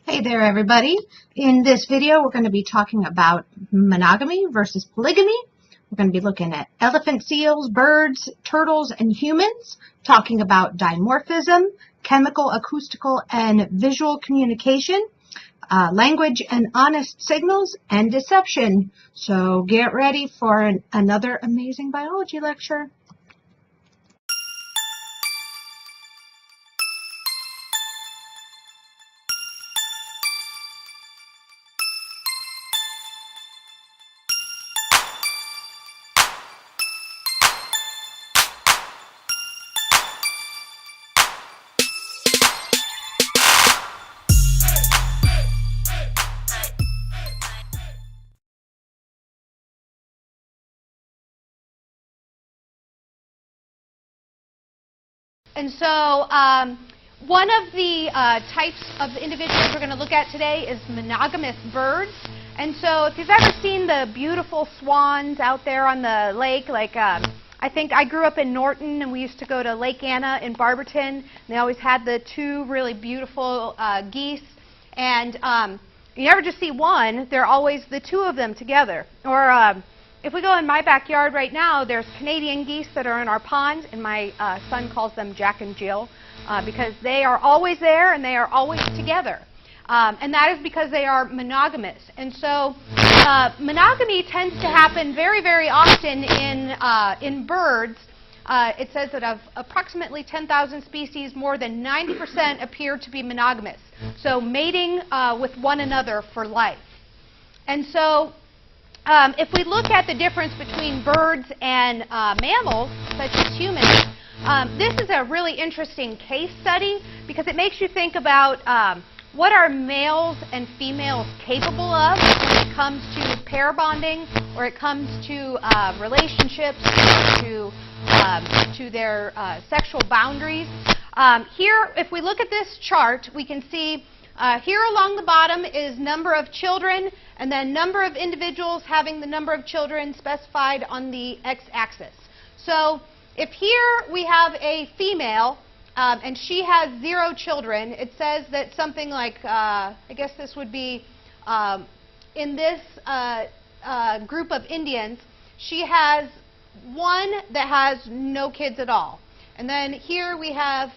Hey there, everybody. In this video, we're going to be talking about monogamy versus polygamy. We're going to be looking at elephant seals, birds, turtles, and humans, talking about dimorphism, chemical, acoustical, and visual communication, language and honest signals, and deception. So get ready for another amazing biology lecture. And so one of the types of individuals we're going to look at today is monogamous birds. And so if you've ever seen the beautiful swans out there on the lake, like I think I grew up in Norton, and we used to go to Lake Anna in Barberton. And they always had the two really beautiful geese. And you never just see one, they're always the two of them together. Or if we go in my backyard right now, there's Canadian geese that are in our pond, and my son calls them Jack and Jill because they are always there and they are always together. And that is because they are monogamous. And so monogamy tends to happen very, very often in birds. It says that of approximately 10,000 species, more than 90% appear to be monogamous. So mating with one another for life. And so if we look at the difference between birds and mammals, such as humans, this is a really interesting case study because it makes you think about what are males and females capable of when it comes to pair bonding, or it comes to relationships, or to their sexual boundaries. Here, if we look at this chart, we can see here along the bottom is number of children, and then number of individuals having the number of children specified on the x-axis. So if here we have a female, and she has 0 children, it says that something like, I guess this would be, in this group of Indians, she has one that has no kids at all. And then here we have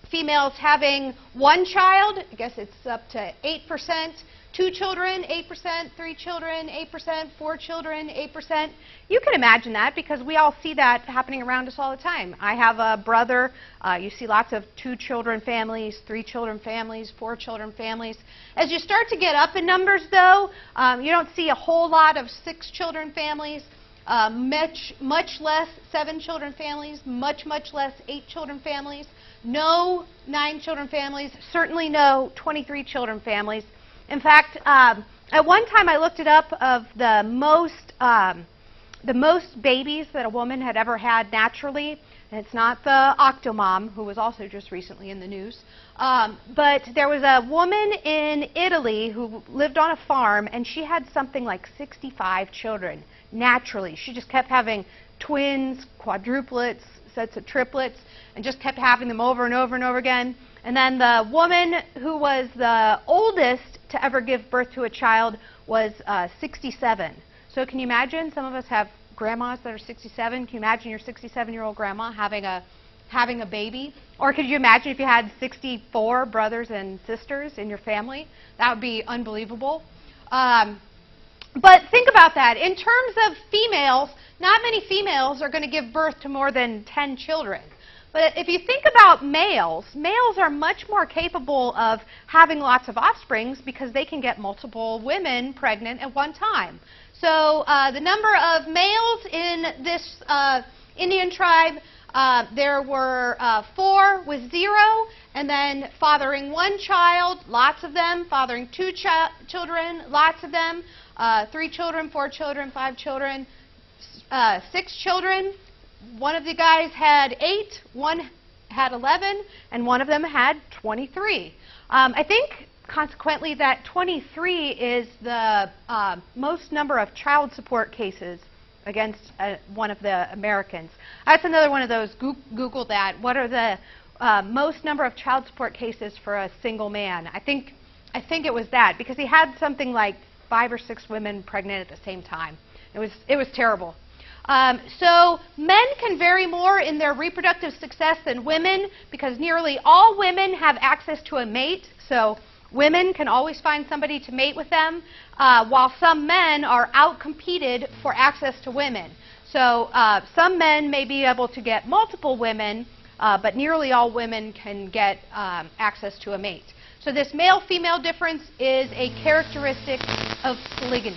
females having 1 child. I guess it's up to 8%. 2 children, 8%, 3 children, 8%, 4 children, 8%. You can imagine that because we all see that happening around us all the time. I have a brother. You see lots of 2 children families, 3 children families, 4 children families. As you start to get up in numbers, though, you don't see a whole lot of 6 children families, much less 7 children families, much less 8 children families, no 9 children families, certainly no 23 children families. In fact, at one time I looked it up of the most babies that a woman had ever had naturally. And it's not the Octomom, who was also just recently in the news. But there was a woman in Italy who lived on a farm, and she had something like 65 children naturally. She just kept having twins, quadruplets, sets of triplets, and just kept having them over and over and over again. And then the woman who was the oldest to ever give birth to a child was 67. So can you imagine? Some of us have grandmas that are 67. Can you imagine your 67-year-old grandma having a baby? Or could you imagine if you had 64 brothers and sisters in your family? That would be unbelievable. But think about that. In terms of females, not many females are going to give birth to more than 10 children. But if you think about males, males are much more capable of having lots of offspring because they can get multiple women pregnant at one time. So the number of males in this Indian tribe, there were 4 with 0, and then fathering 1 child, lots of them, fathering 2 children, lots of them, 3 children, 4 children, 5 children, 6 children. One of the guys had 8, one had 11, and one of them had 23. I think, consequently, that 23 is the most number of child support cases against one of the Americans. That's another one of those, Google that. What are the most number of child support cases for a single man. I think it was that, because he had something like 5 or 6 women pregnant at the same time. It was terrible. So men can vary more in their reproductive success than women, because nearly all women have access to a mate. So women can always find somebody to mate with them, while some men are outcompeted for access to women. So some men may be able to get multiple women, but nearly all women can get access to a mate. So this male-female difference is a characteristic of polygamy.